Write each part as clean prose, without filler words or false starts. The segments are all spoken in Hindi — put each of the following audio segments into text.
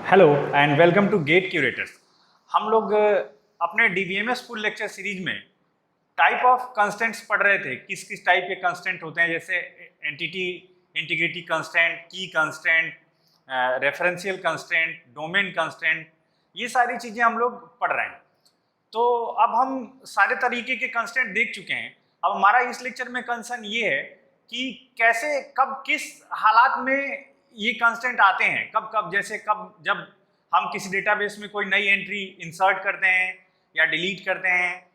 Hello and welcome to gate curators. हम लोग अपने डीबीएमएस फुल लेक्चर सीरीज में टाइप ऑफ कंस्टेंट्स पढ़ रहे थे। किस किस टाइप के कंस्टेंट होते हैं, जैसे entity integrity constant, key constant, referential constant, domain constant, ये सारी चीज़ें हम लोग पढ़ रहे हैं। तो अब हम सारे तरीके के कंस्टेंट देख चुके हैं। अब हमारा इस लेक्चर में कंसर्न ये है कि कैसे कब किस हालात में ये कंस्टेंट आते हैं, कब कब, जैसे कब जब हम किसी डेटाबेस में कोई नई एंट्री इंसर्ट करते हैं या डिलीट करते हैं,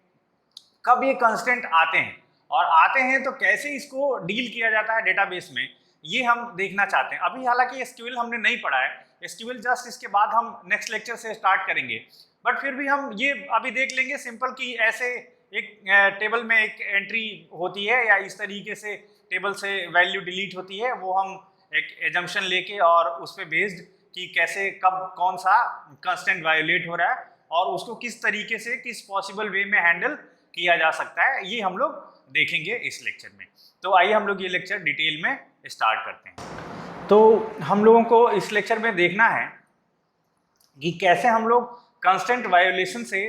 कब ये कंस्टेंट आते हैं, और आते हैं तो कैसे इसको डील किया जाता है डेटाबेस में, ये हम देखना चाहते हैं। अभी हालांकि एसक्यूएल हमने नहीं पढ़ा है, एसक्यूएल जस्ट इसके बाद हम नेक्स्ट लेक्चर से स्टार्ट करेंगे, बट फिर भी हम ये अभी देख लेंगे सिंपल कि ऐसे एक टेबल में एक एंट्री होती है या इस तरीके से टेबल से वैल्यू डिलीट होती है, वो हम एक एजम्पशन लेके और उस पर बेस्ड कि कैसे कब कौन सा कंस्टेंट वायोलेट हो रहा है और उसको किस तरीके से किस पॉसिबल वे में हैंडल किया जा सकता है, ये हम लोग देखेंगे इस लेक्चर में। तो आइए हम लोग ये लेक्चर डिटेल में स्टार्ट करते हैं। तो हम लोगों को इस लेक्चर में देखना है कि कैसे हम लोग कंस्टेंट वायोलेशन से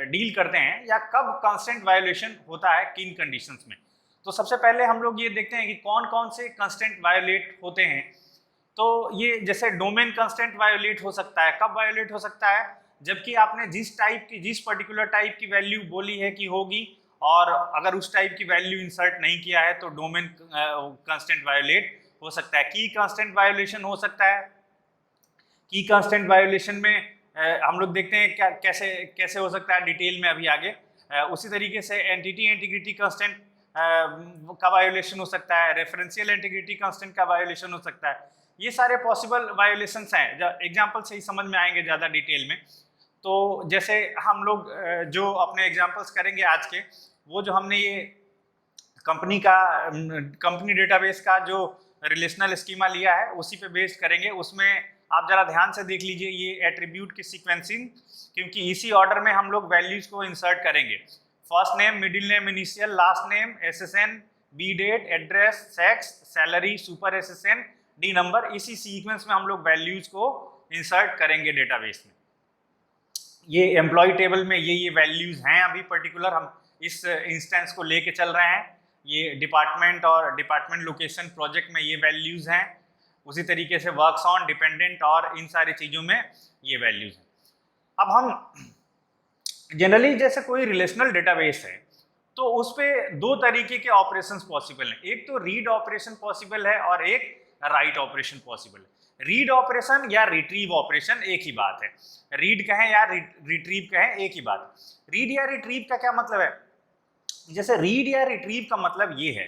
डील करते हैं या कब कंस्टेंट वायोलेशन होता है, किन कंडीशंस में। तो सबसे पहले हम लोग ये देखते हैं कि कौन कौन से कंस्टेंट वायोलेट होते हैं। तो ये जैसे डोमेन कंस्टेंट वायोलेट हो सकता है, कब वायोलेट हो सकता है, जबकि आपने जिस पर्टिकुलर टाइप की वैल्यू बोली है कि होगी, और अगर उस टाइप की वैल्यू इंसर्ट नहीं किया है तो डोमेन कंस्टेंट वायोलेट हो सकता है। की कंस्टेंट वायोलेशन हो सकता है। की कंस्टेंट वायोलेशन में हम लोग देखते हैं क्या कैसे कैसे हो सकता है डिटेल में अभी आगे। उसी तरीके से एंटिटी इंटीग्रिटी कंस्टेंट का वायोलेशन हो सकता है, रेफरेंशियल इंटीग्रिटी कंस्टेंट का वायोलेशन हो सकता है। ये सारे पॉसिबल वायोलेशंस हैं, एग्जांपल से ही समझ में आएंगे ज़्यादा डिटेल में। तो जैसे हम लोग जो अपने एग्जांपल्स करेंगे आज के, वो जो हमने ये कंपनी डेटाबेस का जो रिलेशनल स्कीमा लिया है उसी पे बेस्ड करेंगे। उसमें आप जरा ध्यान से देख लीजिए ये एट्रीब्यूट की सीक्वेंसिंग, क्योंकि इसी ऑर्डर में हम लोग वैल्यूज को इंसर्ट करेंगे। First name, middle name, initial, last name, SSN, B date, address, sex, salary, super SSN, D number, इसी सीक्वेंस में हम लोग वैल्यूज को इंसर्ट करेंगे डेटाबेस में। ये एम्प्लॉय टेबल में ये वैल्यूज हैं, अभी पर्टिकुलर हम इस इंस्टेंस को लेके चल रहे हैं। ये डिपार्टमेंट और डिपार्टमेंट लोकेशन प्रोजेक्ट में ये वैल्यूज हैं। उसी तरीके से वर्क्स ऑन, डिपेंडेंट और इन सारी चीज़ों में ये वैल्यूज हैं। अब हम जनरली जैसे कोई रिलेशनल डेटाबेस है तो उस पर दो तरीके के ऑपरेशंस पॉसिबल हैं। एक तो रीड ऑपरेशन पॉसिबल है और एक राइट ऑपरेशन पॉसिबल है। रीड ऑपरेशन या रिट्रीव ऑपरेशन एक ही बात है, रीड कहें या रिट्रीव कहें एक ही बात। रीड या रिट्रीव का क्या मतलब है? जैसे रीड या रिट्रीव का मतलब ये है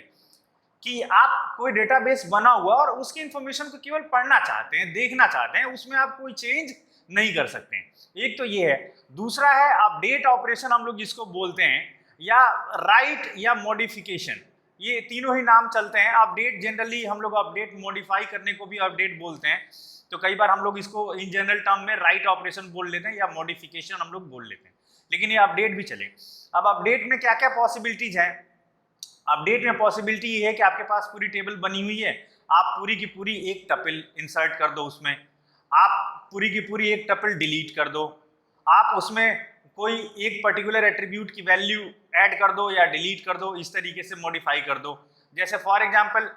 कि आप कोई डेटाबेस बना हुआ और उसकी इंफॉर्मेशन को केवल पढ़ना चाहते हैं, देखना चाहते हैं, उसमें आप कोई चेंज नहीं कर सकते हैं। एक तो ये है। दूसरा है अपडेट ऑपरेशन, हम लोग जिसको बोलते हैं, या राइट या मॉडिफिकेशन, ये तीनों ही नाम चलते हैं। अपडेट जनरली हम लोग अपडेट मॉडिफाई करने को भी अपडेट बोलते हैं, तो कई बार हम लोग इसको इन जनरल टर्म में राइट ऑपरेशन बोल लेते हैं या मॉडिफिकेशन हम लोग बोल लेते हैं, लेकिन ये अपडेट भी चले। अब अपडेट में क्या क्या पॉसिबिलिटीज हैं? अपडेट में पॉसिबिलिटी ये है कि आपके पास पूरी टेबल बनी हुई है, आप पूरी की पूरी एक टपल इंसर्ट कर दो उसमें, आप पूरी की पूरी एक टपल डिलीट कर दो, आप उसमें कोई एक पर्टिकुलर एट्रीब्यूट की वैल्यू ऐड कर दो या डिलीट कर दो, इस तरीके से मॉडिफाई कर दो। जैसे फॉर एग्जांपल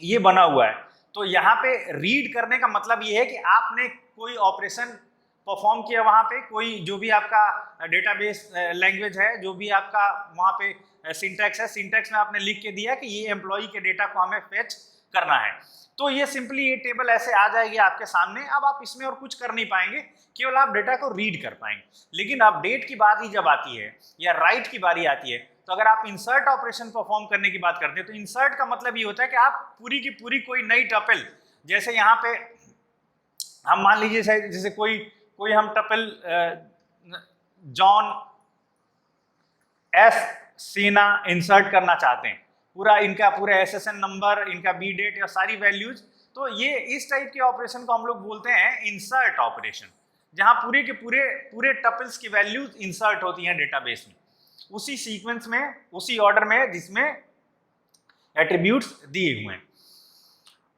ये बना हुआ है, तो यहाँ पे रीड करने का मतलब ये है कि आपने कोई ऑपरेशन परफॉर्म किया, वहाँ पे कोई जो भी आपका डेटाबेस लैंग्वेज है, जो भी आपका वहाँ पे सिंटैक्स है, सिंटैक्स में आपने लिख के दिया कि ये एम्प्लॉय के डेटा को हमें फेच करना है, तो ये सिंपली ये टेबल ऐसे आ जाएगी आपके सामने। अब आप इसमें और कुछ कर नहीं पाएंगे, केवल आप डेटा को रीड कर पाएंगे। लेकिन अपडेट की बात ही जब आती है या राइट की बारी आती है, तो अगर आप इंसर्ट ऑपरेशन परफॉर्म करने की बात करते हैं, तो इंसर्ट का मतलब ये होता है कि आप पूरी की पूरी कोई नई टपल, जैसे यहाँ पे हम मान लीजिए जैसे कोई हम टपल जॉन एस सीना इंसर्ट करना चाहते हैं, पूरा इनका पूरा एसएसएन नंबर, इनका बी डेट या सारी वैल्यूज, तो ये इस टाइप के ऑपरेशन को हम लोग बोलते हैं इंसर्ट ऑपरेशन, जहां पूरे के पूरे टपल्स की वैल्यूज इंसर्ट होती हैं डेटाबेस में, उसी सीक्वेंस में, उसी ऑर्डर में जिसमें एट्रीब्यूट्स दिए हुए हैं।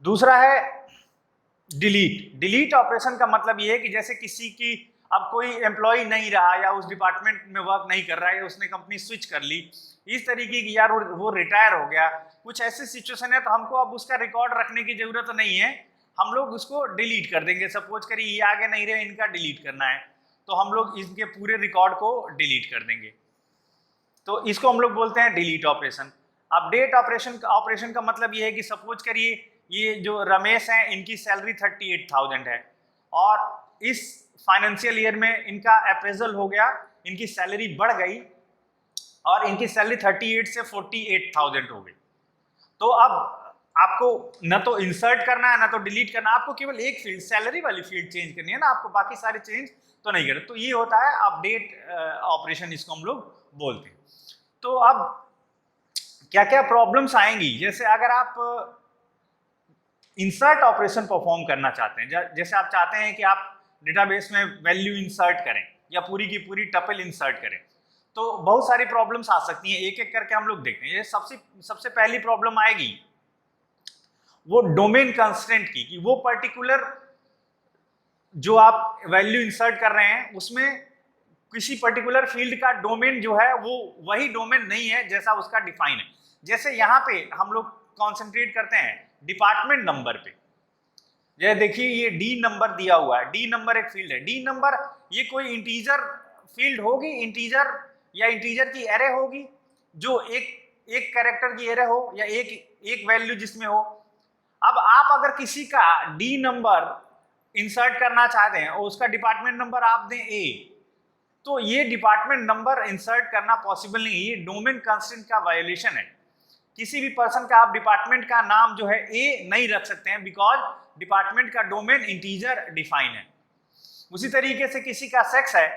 दूसरा है डिलीट ऑपरेशन का मतलब ये है कि जैसे किसी की अब कोई एम्प्लॉय नहीं रहा या उस डिपार्टमेंट में वर्क नहीं कर रहा है, उसने कंपनी स्विच कर ली, इस तरीके की, यार वो रिटायर हो गया, कुछ ऐसी सिचुएशन है, तो हमको अब उसका रिकॉर्ड रखने की जरूरत नहीं है, हम लोग उसको डिलीट कर देंगे। सपोज करिए ये आगे नहीं रहे, इनका डिलीट करना है, तो हम लोग इनके पूरे रिकॉर्ड को डिलीट कर देंगे। तो इसको हम लोग बोलते हैं डिलीट ऑपरेशन। अपडेट ऑपरेशन का मतलब ये है कि सपोज करिए ये जो रमेश हैं, इनकी सैलरी 38,000 है और इस फाइनेंशियल ईयर में इनका अप्रेजल हो गया, इनकी सैलरी बढ़ गई और इनकी सैलरी 38 से 48,000 हो गई। तो अब आपको न तो इंसर्ट करना है ना तो डिलीट करना, आपको केवल एक फील्ड, सैलरी वाली फील्ड चेंज करनी है ना, आपको बाकी सारे चेंज तो नहीं करना। तो ये होता है अपडेट ऑपरेशन, इसको हम लोग बोलते हैं। तो अब क्या क्या प्रॉब्लम्स आएंगी, जैसे अगर आप इंसर्ट ऑपरेशन परफॉर्म करना चाहते हैं, जैसे आप चाहते हैं कि आप डेटाबेस में वैल्यू इंसर्ट करें या पूरी की पूरी टपल इंसर्ट करें, तो बहुत सारी प्रॉब्लम्स आ सकती हैं। एक एक करके हम लोग देखते हैं। ये सबसे पहली प्रॉब्लम आएगी वो डोमेन कंस्ट्रेंट की, कि वो पर्टिकुलर जो आप वैल्यू इंसर्ट कर रहे हैं उसमें किसी पर्टिकुलर फील्ड का डोमेन जो है वो वही डोमेन नहीं है जैसा उसका डिफाइन है। जैसे यहाँ पे हम लोग कॉन्सेंट्रेट करते हैं डिपार्टमेंट नंबर पे। जैसे देखिए ये डी नंबर दिया हुआ है, डी नंबर एक फील्ड है। डी नंबर ये कोई इंटीजर फील्ड होगी, इंटीजर या इंटीजर की एरे होगी जो एक कैरेक्टर की एरे हो या एक वैल्यू जिसमें हो। अब आप अगर किसी का डी नंबर इंसर्ट करना चाहते हैं और उसका डिपार्टमेंट नंबर आप दें ए, तो ये डिपार्टमेंट नंबर इंसर्ट करना पॉसिबल नहीं, ये डोमेन कंस्ट्रेंट का वायोलेशन है। किसी भी पर्सन का आप डिपार्टमेंट का नाम जो है ए नहीं रख सकते हैं, बिकॉज डिपार्टमेंट का डोमेन इंटीजर डिफाइन है। उसी तरीके से किसी का सेक्स है,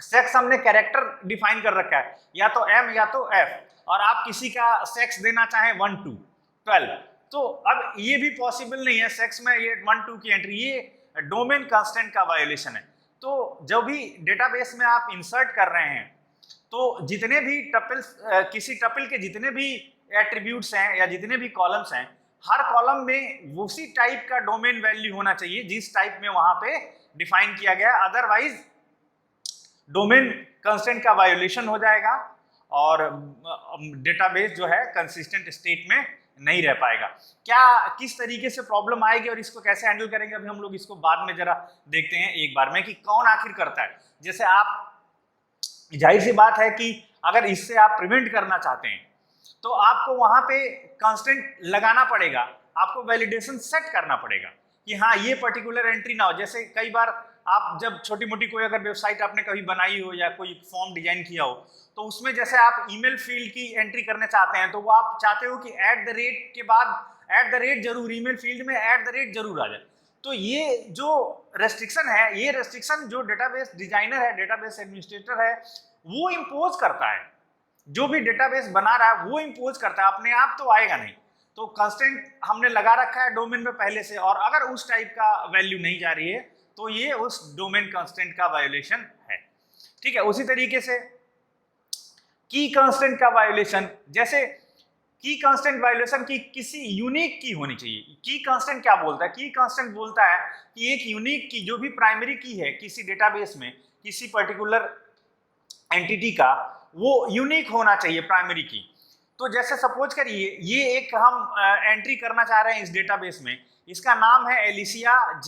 सेक्स हमने कैरेक्टर डिफाइन कर रखा है, या तो एम या तो एफ, और आप किसी का सेक्स देना चाहें 1 to 12, तो अब ये भी पॉसिबल नहीं है सेक्स में ये 1 2 की एंट्री, ये डोमेन कंस्ट्रेंट का वायोलेशन है। तो जब भी डेटाबेस में आप इंसर्ट कर रहे हैं तो जितने भी टपल्स, किसी टपल के जितने भी एट्रीब्यूट्स हैं या जितने भी कॉलम्स हैं, हर कॉलम में उसी टाइप का डोमेन वैल्यू होना चाहिए जिस टाइप में वहां पे डिफाइन किया गया, अदरवाइज डोमेन कंस्ट्रेंट का वायोलेशन हो जाएगा और डेटाबेस जो है कंसिस्टेंट स्टेट में नहीं रह पाएगा। क्या किस तरीके से प्रॉब्लम आएगी और इसको कैसे हैंडल करेंगे, अभी हम लोग इसको बाद में जरा देखते हैं एक बार में कि कौन आखिर करता है। जैसे आप, जाहिर सी बात है कि अगर इससे आप प्रिवेंट करना चाहते हैं तो आपको वहां पे कंस्ट्रेंट लगाना पड़ेगा, आपको वैलिडेशन सेट करना पड़ेगा कि हाँ ये पर्टिकुलर एंट्री ना हो। जैसे कई बार आप जब छोटी मोटी कोई अगर वेबसाइट आपने कभी बनाई हो या कोई फॉर्म डिजाइन किया हो, तो उसमें जैसे आप ईमेल फील्ड की एंट्री करने चाहते हैं तो वो आप चाहते हो कि @ के बाद @ जरूर, ईमेल फील्ड में @ जरूर आ जाए। तो ये जो रेस्ट्रिक्शन है, ये रेस्ट्रिक्शन जो डेटाबेस डिजाइनर है, डेटाबेस एडमिनिस्ट्रेटर है, वो इम्पोज करता है। जो भी डेटाबेस बना रहा है वो इम्पोज करता है, अपने आप तो आएगा नहीं। तो कंस्ट्रेंट हमने लगा रखा है डोमेन में पहले से, और अगर उस टाइप का वैल्यू नहीं जा रही है तो ये उस डोमेन कंस्ट्रेंट का वायोलेशन है। ठीक है, उसी तरीके से की कंस्ट्रेंट का वायोलेशन, जैसे की कंस्ट्रेंट वायोलेशन की किसी यूनिक की होनी चाहिए। की कंस्ट्रेंट क्या बोलता है? की कंस्ट्रेंट बोलता है कि एक यूनिक की, जो भी प्राइमरी की है किसी डेटाबेस में किसी पर्टिकुलर एंटिटी का, वो यूनिक होना चाहिए प्राइमरी की। तो जैसे सपोज करिए ये एक हम एंट्री करना चाह रहे हैं इस डेटाबेस में, इसका नाम है एलिसिया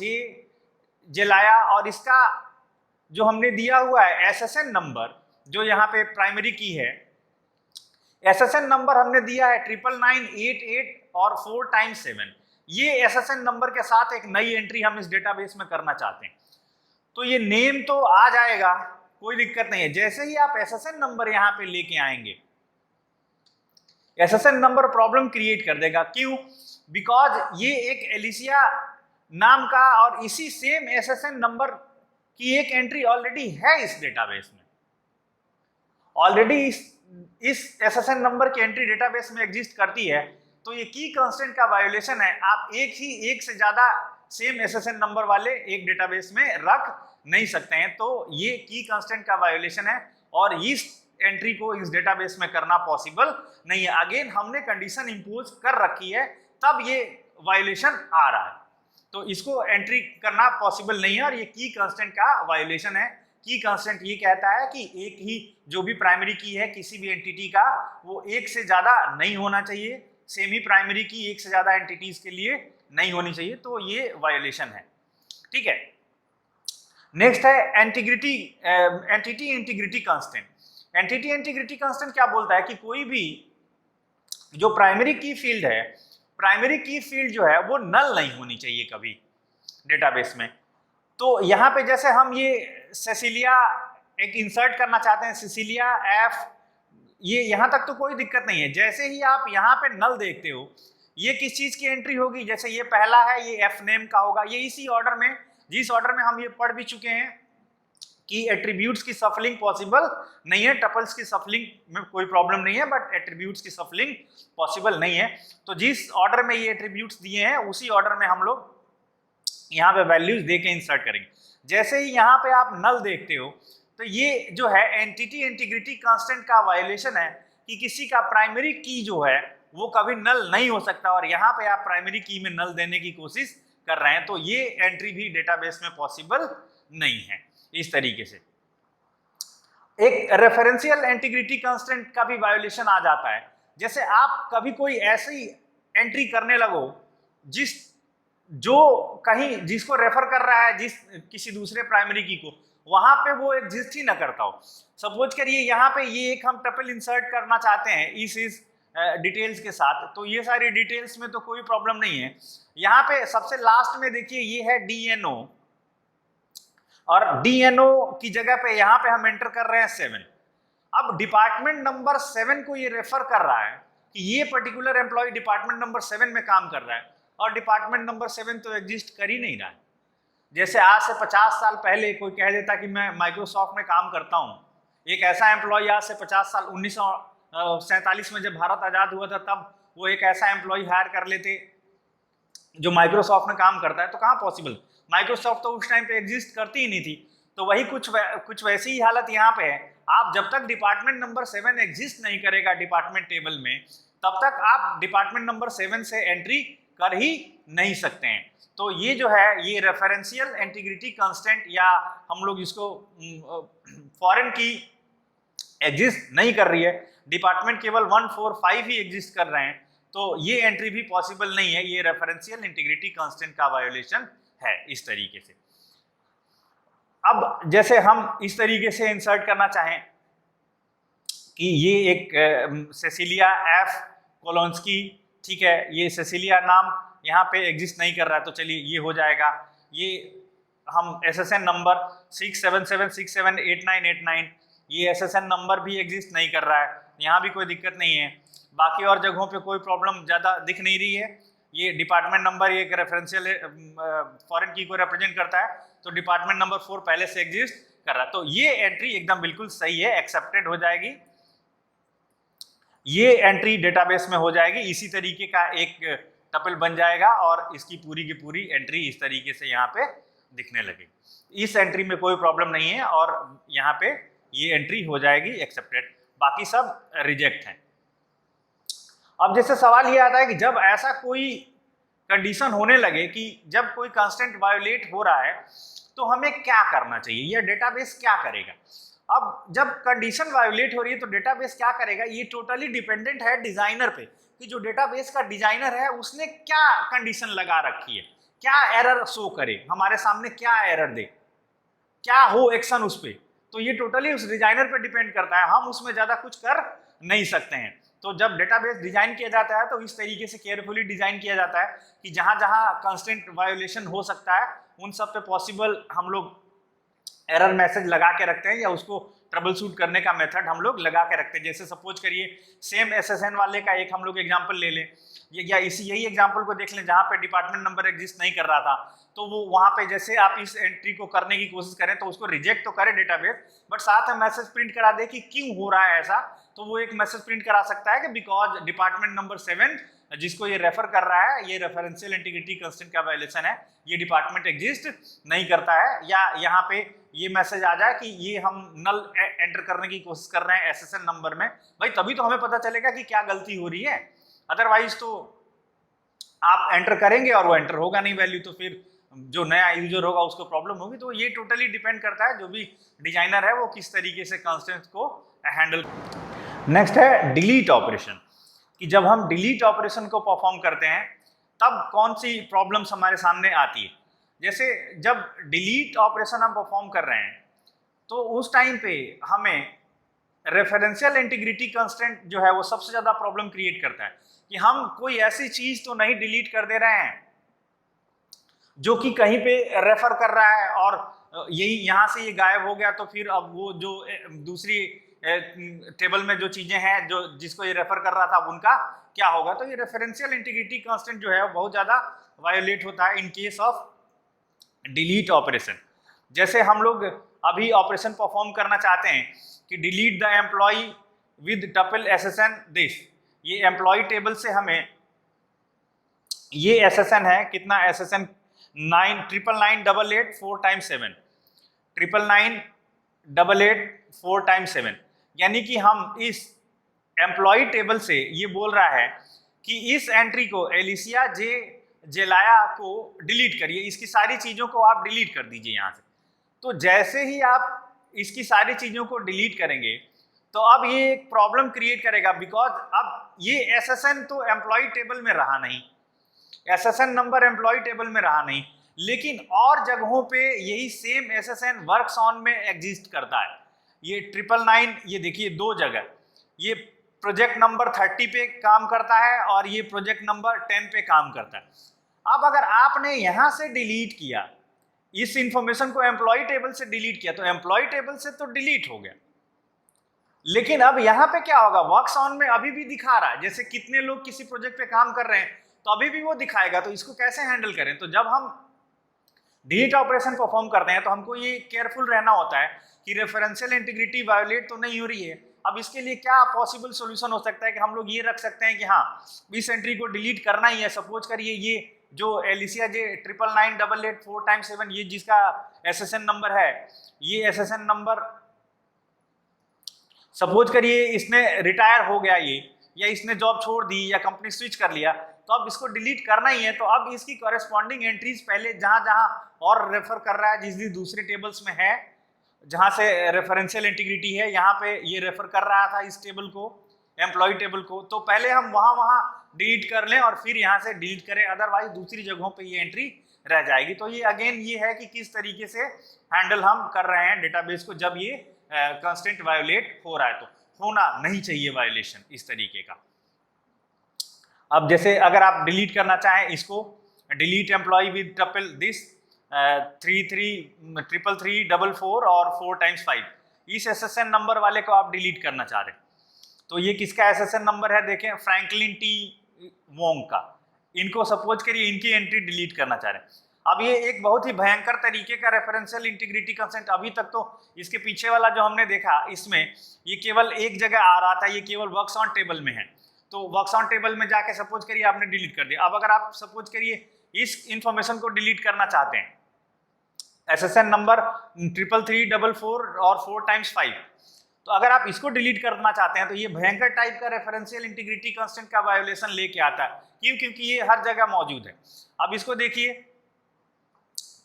जेलाया, और इसका जो हमने दिया हुआ है एसएसएन नंबर, जो यहाँ पे प्राइमरी की है, एसएसएन नंबर हमने दिया है 99988 और 4 × 7। ये एसएसएन नंबर के साथ एक नई एंट्री हम इस डेटाबेस में करना चाहते हैं। तो ये नेम तो आ जाएगा, कोई दिक्कत नहीं है। जैसे ही आप एसएसएन नंबर यहाँ पे लेके आएंगे, एसएसएन नंबर प्रॉब्लम क्रिएट कर देगा। क्यों? बिकॉज ये एक एलिसिया नाम का और इसी सेम एसएसएन नंबर की एक एंट्री ऑलरेडी है इस डेटाबेस में। ऑलरेडी इस एसएसएन नंबर की एंट्री डेटाबेस में एग्जिस्ट करती है, तो ये की कंस्ट्रेंट का वायोलेशन है। आप एक से ज्यादा सेम एसएसएन नंबर वाले एक डेटाबेस में रख नहीं सकते हैं, तो ये की कंस्ट्रेंट का वायोलेशन है और इस एंट्री को इस डेटाबेस में करना पॉसिबल नहीं है। अगेन हमने कंडीशन इंपोज कर रखी है, तब ये वायोलेशन आ रहा है। तो इसको एंट्री करना पॉसिबल नहीं है और ये की कांस्टेंट का वायोलेशन है। की कांस्टेंट ये कहता है कि एक ही जो भी प्राइमरी की है किसी भी एंटिटी का वो एक से ज्यादा नहीं होना चाहिए, सेम ही प्राइमरी की एक से ज्यादा एंटिटीज के लिए नहीं होनी चाहिए, तो ये वायोलेशन है। ठीक है, नेक्स्ट है integrity entity integrity constant. Entity integrity constant क्या बोलता है कि कोई भी जो प्राइमरी की फील्ड है, प्राइमरी की फील्ड जो है वो नल नहीं होनी चाहिए कभी डेटाबेस में। तो यहाँ पे जैसे हम ये सेसिलिया एक इंसर्ट करना चाहते हैं, सेसिलिया एफ, ये यहाँ तक तो कोई दिक्कत नहीं है। जैसे ही आप यहाँ पे नल देखते हो ये किस चीज की एंट्री होगी, जैसे ये पहला है ये एफ नेम का होगा, ये इसी ऑर्डर में जिस ऑर्डर में हम ये पढ़ भी चुके हैं कि एट्रीब्यूट्स की सफलिंग पॉसिबल नहीं है, टपल्स की सफलिंग में कोई प्रॉब्लम नहीं है बट एट्रीब्यूट्स की सफलिंग पॉसिबल नहीं है। तो जिस ऑर्डर में ये एट्रीब्यूट्स दिए हैं उसी ऑर्डर में हम लोग यहाँ पे वैल्यूज दे के इंसर्ट करेंगे। जैसे ही यहाँ पे आप नल देखते हो तो ये जो है एंटिटी इंटीग्रिटी कांस्टेंट का वायोलेशन है कि किसी का प्राइमरी की जो है वो कभी नल नहीं हो सकता, और यहाँ पे आप प्राइमरी की में नल देने की कोशिश कर रहे हैं, तो ये एंट्री भी डेटाबेस में पॉसिबल नहीं है। इस तरीके से एक रेफरेंशियल इंटीग्रिटी कांस्टेंट का भी वायोलेशन आ जाता है। जैसे आप कभी कोई ऐसी एंट्री करने लगो जो कहीं जिसको रेफर कर रहा है जिस किसी दूसरे प्राइमरी की को, वहां पे वो एग्जिस्ट ही ना करता हो। सपोज करिए यहाँ पे ये एक हम टपल इंसर्ट करना चाहते हैं इस डिटेल्स के साथ, तो ये सारी डिटेल्स में तो कोई प्रॉब्लम नहीं है। यहाँ पे सबसे लास्ट में देखिए ये है डीएनओ, और डीएनओ की जगह पे यहाँ पे हम एंटर कर रहे हैं 7। अब डिपार्टमेंट नंबर 7 को ये रेफर कर रहा है कि ये पर्टिकुलर एम्प्लॉय डिपार्टमेंट नंबर 7 में काम कर रहा है, और डिपार्टमेंट नंबर 7 तो एग्जिस्ट कर ही नहीं रहा है। जैसे आज से 50 साल पहले कोई कह देता कि मैं माइक्रोसॉफ्ट में काम करता हूँ, एक ऐसा एम्प्लॉय आज से 50 साल 1947 में जब भारत आजाद हुआ था तब वो एक ऐसा एम्प्लॉय हायर कर लेते जो माइक्रोसॉफ्ट में काम करता है, तो कहाँ पॉसिबल, माइक्रोसॉफ्ट तो उस टाइम पे एग्जिस्ट करती ही नहीं थी। तो वही कुछ वैसी ही हालत यहाँ पे है। आप जब तक डिपार्टमेंट नंबर 7 एग्जिस्ट नहीं करेगा डिपार्टमेंट टेबल में, तब तक आप डिपार्टमेंट नंबर 7 से एंट्री कर ही नहीं सकते हैं। तो ये जो है ये रेफरेंशियल इंटीग्रिटी कांस्टेंट, या हम लोग इसको फॉरेन की एग्जिस्ट नहीं कर रही है, डिपार्टमेंट केवल 1, 4, 5 ही एग्जिस्ट कर रहे हैं, तो ये एंट्री भी पॉसिबल नहीं है। ये रेफरेंशियल इंटीग्रिटी कांस्टेंट का वायोलेशन है इस तरीके से। अब जैसे हम इस तरीके से इंसर्ट करना चाहें कि ये एक सेसिलिया एफ कोलोन्स्की, ठीक है, ये सेसिलिया नाम यहाँ पे एग्जिस्ट नहीं कर रहा है, तो चलिए ये हो जाएगा। ये हम SSN नंबर 677678989, ये SSN नंबर भी एग्जिस्ट नहीं कर रहा है, यहाँ भी कोई दिक्कत नहीं है। बाकी और जगहों पे कोई प्रॉब्लम ज़्यादा दिख नहीं रही है। ये डिपार्टमेंट नंबर एक रेफरेंशियल फॉरेन की को रिप्रेजेंट करता है, तो डिपार्टमेंट नंबर 4 पहले से एग्जिस्ट कर रहा है, तो ये एंट्री एकदम बिल्कुल सही है, एक्सेप्टेड हो जाएगी, ये एंट्री डेटाबेस में हो जाएगी। इसी तरीके का एक टपल बन जाएगा और इसकी पूरी की पूरी एंट्री इस तरीके से यहाँ पे दिखने लगेगी। इस एंट्री में कोई प्रॉब्लम नहीं है और यहाँ पे ये एंट्री हो जाएगी एक्सेप्टेड, बाकी सब रिजेक्ट है। अब जैसे सवाल ये आता है कि जब ऐसा कोई कंडीशन होने लगे कि जब कोई कांस्टेंट वायोलेट हो रहा है तो हमें क्या करना चाहिए, या डेटाबेस क्या करेगा। अब जब कंडीशन वायोलेट हो रही है तो डेटाबेस क्या करेगा, ये टोटली डिपेंडेंट है डिजाइनर पे कि जो डेटाबेस का डिजाइनर है उसने क्या कंडीशन लगा रखी है, क्या एरर शो करे हमारे सामने, क्या एरर दे, क्या हो एक्शन उस पर। तो ये टोटली उस डिजाइनर पे डिपेंड करता है, हम उसमें ज्यादा कुछ कर नहीं सकते हैं। तो जब डेटाबेस डिजाइन किया जाता है तो इस तरीके से केयरफुली डिजाइन किया जाता है कि जहां जहां कंस्टेंट वायोलेशन हो सकता है उन सब पे पॉसिबल हम लोग एरर मैसेज लगा के रखते हैं, या उसको ट्रबल शूट करने का मेथड हम लोग लगा के रखते हैं। जैसे सपोज करिए सेम SSN वाले का एक हम लोग एग्जांपल ले लें, या यही एग्जांपल को देख लें जहां पे डिपार्टमेंट नंबर एग्जिस्ट नहीं कर रहा था, तो वो वहां पे जैसे आप इस एंट्री को करने की कोशिश करें तो उसको रिजेक्ट तो करे डेटाबेस, बट साथ में मैसेज प्रिंट करा दे कि क्यों हो रहा है ऐसा। तो वो एक मैसेज प्रिंट करा सकता है कि बिकॉज डिपार्टमेंट नंबर 7 जिसको ये रेफर कर रहा है ये रेफरेंशियल इंटीग्रिटी कांस्टेंट का वायलेशन है, ये डिपार्टमेंट एग्जिस्ट नहीं करता है, या यहाँ पे ये मैसेज आ जाए कि ये हम नल एंटर करने की कोशिश कर रहे हैं SSN नंबर में, भाई तभी तो हमें पता चलेगा कि क्या गलती हो रही है, अदरवाइज तो आप एंटर करेंगे और वो एंटर होगा नहीं वैल्यू, तो फिर जो नया यूजर होगा उसको प्रॉब्लम होगी। तो ये टोटली डिपेंड करता है जो भी डिजाइनर है वो किस तरीके से कंस्ट्रेंट्स को हैंडल। नेक्स्ट है डिलीट ऑपरेशन, कि जब हम डिलीट ऑपरेशन को परफॉर्म करते हैं तब कौन सी प्रॉब्लम्स हमारे सामने आती है। जैसे जब डिलीट ऑपरेशन हम परफॉर्म कर रहे हैं तो उस टाइम पे हमें रेफरेंशियल इंटीग्रिटी कंस्ट्रेंट जो है वो सबसे ज्यादा प्रॉब्लम क्रिएट करता है, कि हम कोई ऐसी चीज तो नहीं डिलीट कर दे रहे हैं जो कि कहीं पे रेफर कर रहा है और यही यहाँ से ये गायब हो गया, तो फिर अब वो जो दूसरी टेबल में जो चीजें हैं जो जिसको ये रेफर कर रहा था उनका क्या होगा। तो ये रेफरेंशियल इंटीग्रिटी कांस्टेंट जो है वो बहुत ज्यादा वायोलेट होता है in case of delete operation. जैसे हम लोग अभी ऑपरेशन परफॉर्म करना चाहते हैं कि delete the employee with tuple SSN this, ये एम्प्लॉय टेबल से हमें ये एसएसएन है कितना, एसएसएन 99988 4 टाइम्स 7, 99988 4 टाइम्स 7, यानी कि हम इस एम्प्लॉय टेबल से ये बोल रहा है कि इस एंट्री को एलिसिया जे जेलाया को डिलीट करिए, इसकी सारी चीजों को आप डिलीट कर दीजिए यहाँ से। तो जैसे ही आप इसकी सारी चीजों को डिलीट करेंगे तो अब ये एक प्रॉब्लम क्रिएट करेगा, बिकॉज अब ये एसएसएन तो एम्प्लॉय टेबल में रहा नहीं, एसएसएन नंबर एम्प्लॉय टेबल में रहा नहीं, लेकिन और जगहों पे यही सेम एसएसएन वर्क्स ऑन में एग्जिस्ट करता है। ये 999, ये देखिए दो जगह, ये प्रोजेक्ट नंबर 30 पे काम करता है और ये प्रोजेक्ट नंबर 10 पे काम करता है। अब अगर आपने यहां से डिलीट किया, इस इंफॉर्मेशन को एम्प्लॉय टेबल से डिलीट किया, तो एम्प्लॉय टेबल से तो डिलीट हो गया, लेकिन अब यहां पे क्या होगा, वर्क्स ऑन में अभी भी दिखा रहा है, जैसे कितने लोग किसी प्रोजेक्ट पे काम कर रहे हैं तो अभी भी वो दिखाएगा। तो इसको कैसे हैंडल करें, तो जब हम डिलीट ऑपरेशन परफॉर्म करते हैं तो हमको ये केयरफुल रहना होता है कि रेफरेंशियल इंटीग्रिटी वायोलेट तो नहीं हो रही है। अब इसके लिए क्या पॉसिबल सॉल्यूशन हो सकता है कि हम लोग ये रख सकते हैं कि हाँ इस एंट्री को डिलीट करना ही है। सपोज करिए ये जो एलिसिया जे 99988 4 टाइम्स 7 ये जिसका एसएसएन नंबर है, ये एसएसएन नंबर सपोज करिए इसने रिटायर हो गया ये, या इसने जॉब छोड़ दी या कंपनी स्विच कर लिया, तो अब इसको डिलीट करना ही है। तो अब इसकी कॉरेस्पॉन्डिंग एंट्रीज पहले जहां जहां और रेफर कर रहा है, जिस दूसरे टेबल्स में है जहां से रेफरेंशियल इंटीग्रिटी है, यहाँ पे ये रेफर कर रहा था इस टेबल को, एम्प्लॉय टेबल को, तो पहले हम वहां डिलीट कर लें और फिर यहाँ से डिलीट करें, अदरवाइज दूसरी जगहों पे ये एंट्री रह जाएगी। तो ये अगेन ये है कि किस तरीके से हैंडल हम कर रहे हैं डेटाबेस को जब ये कंस्ट्रेंट वायोलेट हो रहा है। तो होना नहीं चाहिए वायोलेशन इस तरीके का। अब जैसे अगर आप डिलीट करना चाहें इसको, delete employee with tuple this 333344 और 4 टाइम्स 5, इस एसएसएन नंबर वाले को आप डिलीट करना चाह रहे हैं, तो ये किसका एसएसएन नंबर है, देखें फ्रैंकलिन टी वोंग का। इनको सपोज करिए इनकी एंट्री डिलीट करना चाह रहे हैं। अब ये एक बहुत ही भयंकर तरीके का रेफरेंशियल इंटीग्रिटी कंसेंट, अभी तक तो इसके पीछे वाला जो हमने देखा इसमें ये केवल एक जगह आ रहा था, ये केवल वर्क्स ऑन टेबल में है, तो वर्क्स ऑन टेबल में जाके सपोज करिए आपने डिलीट कर दिया। अब अगर आप सपोज करिए इस इंफॉर्मेशन को डिलीट करना चाहते हैं, एसएसएन नंबर 333344 और 4 टाइम्स 5, तो अगर आप इसको डिलीट करना चाहते हैं तो ये भयंकर टाइप का रेफरेंशियल इंटीग्रिटी कांस्टेंट का वायोलेशन लेके आता है। क्यों? क्योंकि ये हर जगह मौजूद है। अब इसको देखिए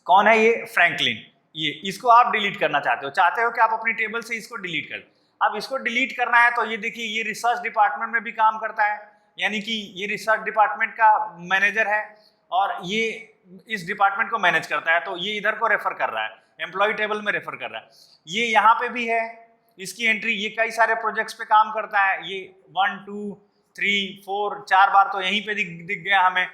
कौन है, ये फ्रैंकलिन, ये इसको आप डिलीट करना चाहते हो कि आप अपनी टेबल से इसको डिलीट कर। अब इसको डिलीट करना है तो ये देखिए ये रिसर्च डिपार्टमेंट में भी काम करता है, यानी कि ये रिसर्च डिपार्टमेंट का मैनेजर है और ये इस डिपार्टमेंट को मैनेज करता है, तो ये इधर को रेफर कर रहा है, एम्प्लॉय टेबल में रेफर कर रहा है। ये यहाँ पे भी है इसकी एंट्री, ये कई सारे प्रोजेक्ट्स पे काम करता है, ये 1 2 3 4 4 बार तो यहीं पे दिख गया हमें।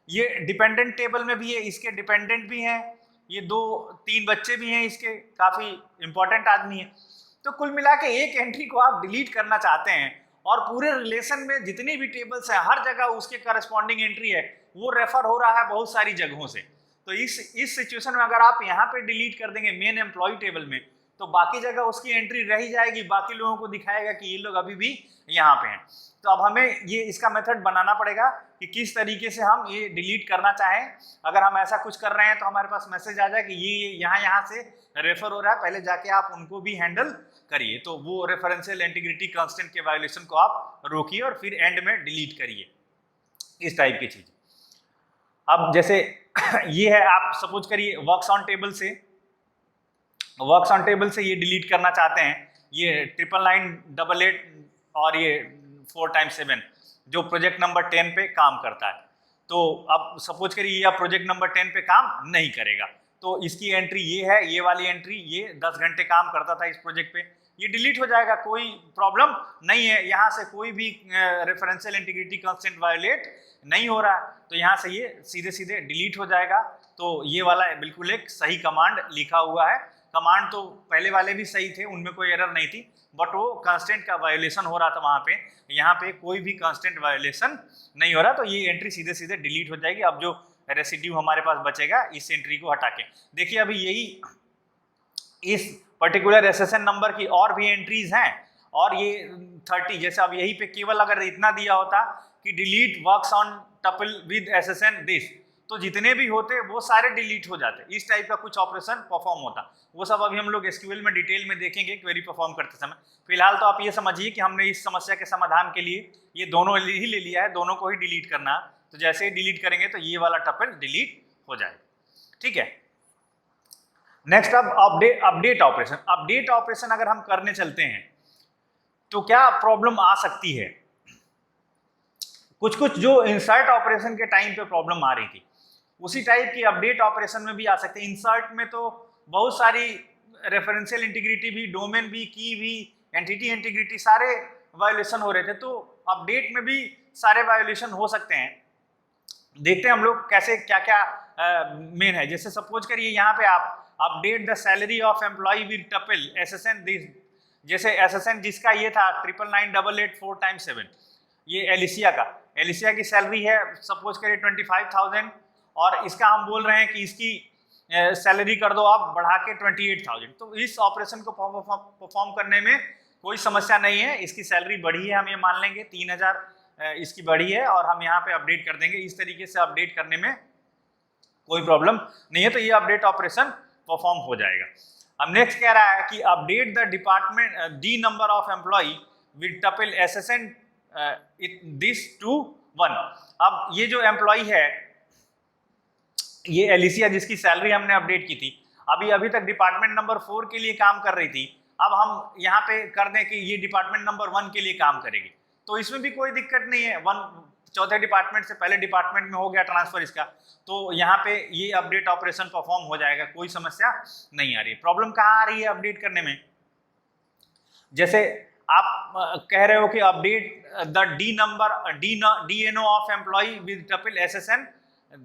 ये डिपेंडेंट टेबल में भी है, इसके डिपेंडेंट भी हैं, ये 2-3 बच्चे भी हैं इसके, काफी इंपॉर्टेंट आदमी है। तो कुल मिला के एक एंट्री को आप डिलीट करना चाहते हैं और पूरे रिलेशन में जितनी भी टेबल्स हैं हर जगह उसके करस्पॉन्डिंग एंट्री है, वो रेफर हो रहा है बहुत सारी जगहों से। तो इस सिचुएशन में अगर आप यहाँ पे डिलीट कर देंगे मेन एम्प्लॉय टेबल में, तो बाकी जगह उसकी एंट्री रह ही जाएगी, बाकी लोगों को दिखाएगा कि ये लोग अभी भी यहाँ पे हैं। तो अब हमें ये इसका मेथड बनाना पड़ेगा कि किस तरीके से हम ये डिलीट करना चाहें। अगर हम ऐसा कुछ कर रहे हैं तो हमारे पास मैसेज आ जाए कि ये यहाँ से रेफर हो रहा है, पहले जाके आप उनको भी हैंडल करिए। तो वो रेफरेंशियल इंटीग्रिटी कांस्टेंट के वायोलेशन को आप रोकिए और फिर एंड में डिलीट करिए, इस टाइप की चीज। अब जैसे ये है, आप सपोज करिए वर्क्स ऑन टेबल से ये डिलीट करना चाहते हैं, ये 99988 और ये 4x7 जो प्रोजेक्ट नंबर 10 पे काम करता है। तो अब सपोज करिए ये प्रोजेक्ट नंबर 10 पे काम नहीं करेगा, तो इसकी एंट्री ये है, ये वाली एंट्री, ये 10 घंटे काम करता था इस प्रोजेक्ट पे, ये डिलीट हो जाएगा, कोई प्रॉब्लम नहीं है, यहाँ से कोई भी रेफरेंशियल इंटीग्रिटी कंस्ट्रेंट वायोलेट नहीं हो रहा है, तो यहाँ से ये सीधे सीधे डिलीट हो जाएगा। तो ये वाला बिल्कुल एक सही कमांड लिखा हुआ है। कमांड तो पहले वाले भी सही थे, उनमें कोई एरर नहीं थी, बट वो कंस्ट्रेंट का वायोलेशन हो रहा था वहाँ पे, यहाँ पे कोई भी कंस्ट्रेंट वायोलेशन नहीं हो रहा, तो ये एंट्री सीधे सीधे डिलीट हो जाएगी। अब जो रेसिड्यू हमारे पास बचेगा इस एंट्री को हटा के, देखिए अभी यही इस पर्टिकुलर एसएसएन नंबर की और भी एंट्रीज हैं, और ये 30, जैसे अब यही पे केवल अगर इतना दिया होता कि delete works on tuple with SSN this, तो जितने भी होते वो सारे डिलीट हो जाते, इस टाइप का कुछ ऑपरेशन परफॉर्म होता। वो सब अभी हम लोग एसक्यूएल में डिटेल में देखेंगे क्वेरी परफॉर्म करते समय। फिलहाल तो आप ये समझिए कि हमने इस समस्या के समाधान के लिए ये दोनों ही ले लिया है, दोनों को ही डिलीट करना है, तो जैसे ही डिलीट करेंगे तो ये वाला टपल डिलीट हो जाएगा, ठीक है। नेक्स्ट अब अपडेट ऑपरेशन अगर हम करने चलते हैं तो क्या प्रॉब्लम आ सकती है। कुछ जो इंसर्ट ऑपरेशन के टाइम पे प्रॉब्लम आ रही थी उसी टाइप की अपडेट ऑपरेशन में भी आ सकते हैं। इंसर्ट में तो बहुत सारी रेफरेंशियल इंटीग्रिटी भी, डोमेन भी, की भी, एंटिटी इंटीग्रिटी सारे वायोलेशन हो रहे थे, तो अपडेट में भी सारे वायोलेशन हो सकते हैं। देखते हैं हम लोग कैसे क्या क्या मेन है। जैसे सपोज करिए यहाँ पे आप update the salary of employee with tuple SSN this, जैसे एसएसएन जिसका ये था 99988 4x7, ये एलिसिया की सैलरी है सपोज करिए 25,000, और इसका हम बोल रहे हैं कि इसकी सैलरी कर दो आप बढ़ा के 28,000। तो इस ऑपरेशन को परफॉर्म करने में कोई समस्या नहीं है, इसकी सैलरी बढ़ी है, हम ये मान लेंगे 3,000 इसकी बढ़ी है, और हम यहाँ पे अपडेट कर देंगे। इस तरीके से अपडेट करने में कोई प्रॉब्लम नहीं है, तो ये अपडेट ऑपरेशन परफॉर्म हो जाएगा। अब नेक्स्ट कह रहा है कि update the department D number of employee with tuple SSN this to 1। अब ये जो एम्प्लॉय है, ये एलिसिया जिसकी सैलरी हमने अपडेट की थी, अभी तक डिपार्टमेंट नंबर 4 के लिए काम कर रही थी, अब हम यहाँ पे कर दें कि ये डिपार्टमेंट नंबर 1 के लिए काम करेगी, तो इसमें भी कोई दिक्कत नहीं है। चौथे डिपार्टमेंट से पहले डिपार्टमेंट में हो गया ट्रांसफर इसका, तो यहाँ पे ये अपडेट ऑपरेशन परफॉर्म हो जाएगा, कोई समस्या नहीं आ रही। प्रॉब्लम कहाँ आ रही है अपडेट करने में, जैसे आप कह रहे हो कि update the DNO of employee with tuple SSN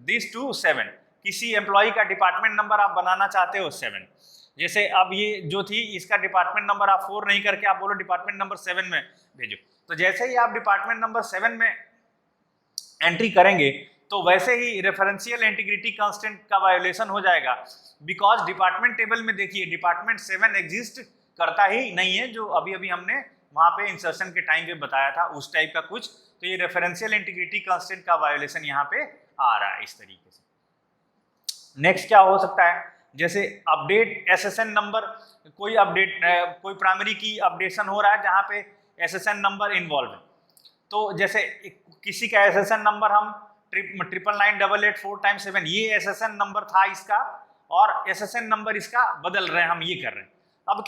this to 7, किसी एम्प्लॉय का डिपार्टमेंट नंबर आप बनाना चाहते हो 7। जैसे अब ये जो थी इसका डिपार्टमेंट नंबर आप 4 नहीं करके आप बोलो डिपार्टमेंट नंबर 7 में भेजो, तो जैसे ही आप डिपार्टमेंट नंबर 7 में एंट्री करेंगे तो वैसे ही रेफरेंशियल इंटीग्रिटी कांस्टेंट का वायोलेशन हो जाएगा, बिकॉज डिपार्टमेंट टेबल में देखिए डिपार्टमेंट 7 एग्जिस्ट करता ही नहीं है, जो अभी हमने वहां पे इंसर्शन के टाइम पे बताया था उस टाइप का कुछ, तो ये रेफरेंशियल इंटीग्रिटी कांस्टेंट का वायोलेशन यहाँ पे आ रहा है इस तरीके से। नेक्स्ट क्या हो सकता है, जैसे अपडेट एसएसएन नंबर, कोई प्राइमरी की अपडेशन हो रहा है जहाँ पे एसएसएन नंबर इन्वॉल्व है, तो जैसे किसी का एसएसएन नंबर हम 99988 4x7, ये एसएसएन नंबर था इसका और एसएसएन नंबर इसका बदल रहे हैं, हम ये कर रहे हैं। अब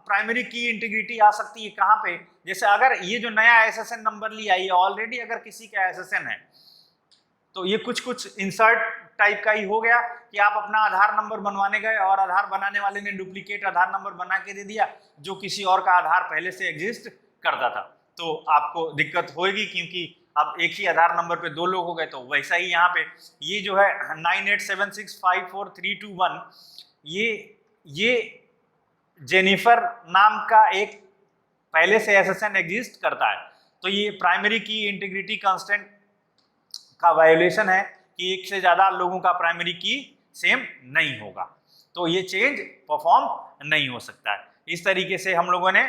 प्राइमरी की इंटीग्रिटी आ सकती है कहाँ पे, जैसे अगर ये जो नया एसएसएन नंबर लिया ये ऑलरेडी अगर किसी का एसएसएन है, तो ये कुछ इंसर्ट टाइप का ही हो गया कि आप अपना आधार नंबर बनवाने गए और आधार बनाने वाले ने डुप्लीकेट आधार नंबर बना के दे दिया जो किसी और का आधार पहले से एग्जिस्ट करता था, तो आपको दिक्कत होगी क्योंकि अब एक ही आधार नंबर पे 2 लोग हो गए। तो वैसा ही यहाँ पे ये जो है 9876543221, ये जेनिफर नाम का एक पहले से एसएसएन एग्जिस्ट करता है, तो ये प्राइमरी की इंटीग्रिटी कांस्टेंट का वायोलेशन है कि एक से ज्यादा लोगों का प्राइमरी की सेम नहीं होगा, तो ये चेंज परफॉर्म नहीं हो सकता है। इस तरीके से हम लोगों ने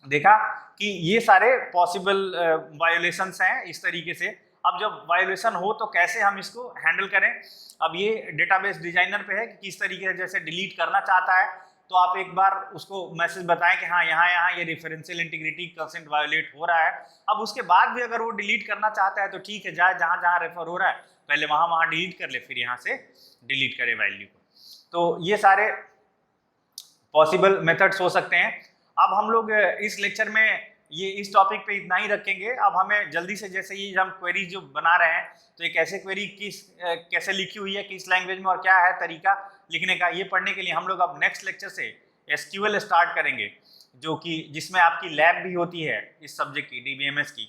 देखा कि ये सारे पॉसिबल वायोलेशंस हैं इस तरीके से। अब जब वायोलेशन हो तो कैसे हम इसको हैंडल करें, अब ये डेटाबेस डिजाइनर पे है कि किस तरीके से, जैसे डिलीट करना चाहता है तो आप एक बार उसको मैसेज बताएं कि हाँ यहाँ ये रेफरेंशियल इंटीग्रिटी कंसेंट वायोलेट हो रहा है। अब उसके बाद भी अगर वो डिलीट करना चाहता है तो ठीक है, जाए जहाँ जहाँ रेफर हो रहा है पहले वहाँ डिलीट कर ले, फिर यहाँ से डिलीट करे वैल्यू को। तो ये सारे पॉसिबल मेथड्स हो सकते हैं। अब हम लोग इस लेक्चर में ये इस टॉपिक पे इतना ही रखेंगे। अब हमें जल्दी से, जैसे ये हम क्वेरी जो बना रहे हैं तो एक ऐसे क्वेरी कैसे लिखी हुई है, किस लैंग्वेज में और क्या है तरीका लिखने का, ये पढ़ने के लिए हम लोग अब नेक्स्ट लेक्चर से एसक्यूएल स्टार्ट करेंगे, जो कि जिसमें आपकी लैब भी होती है इस सब्जेक्ट की, डीबीएमएस की,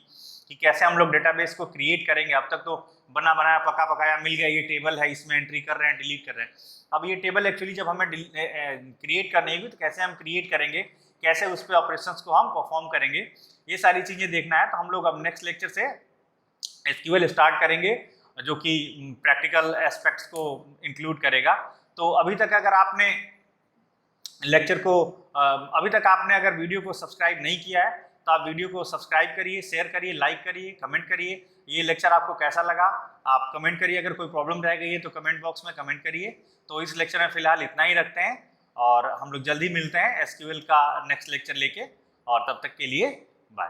कि कैसे हम लोग डेटाबेस को क्रिएट करेंगे। अब तक तो बना बनाया पका पकाया मिल गया, ये टेबल है इसमें एंट्री कर रहे हैं डिलीट कर रहे हैं। अब ये टेबल एक्चुअली जब हमें क्रिएट करनी होगी तो कैसे हम क्रिएट करेंगे, कैसे उस पर ऑपरेशंस को हम परफॉर्म करेंगे, ये सारी चीज़ें देखना है। तो हम लोग अब नेक्स्ट लेक्चर से एसक्यूएल स्टार्ट करेंगे जो कि प्रैक्टिकल एस्पेक्ट्स को इंक्लूड करेगा। तो अभी तक अगर आपने लेक्चर को अभी तक आपने अगर वीडियो को सब्सक्राइब नहीं किया है तो आप वीडियो को सब्सक्राइब करिए, शेयर करिए, लाइक करिए, कमेंट करिए। ये लेक्चर आपको कैसा लगा आप कमेंट करिए। अगर कोई प्रॉब्लम रह गई है तो कमेंट बॉक्स में कमेंट करिए। तो इस लेक्चर में फिलहाल इतना ही रखते हैं और हम लोग जल्दी मिलते हैं एसक्यूएल का नेक्स्ट लेक्चर लेके, और तब तक के लिए बाय।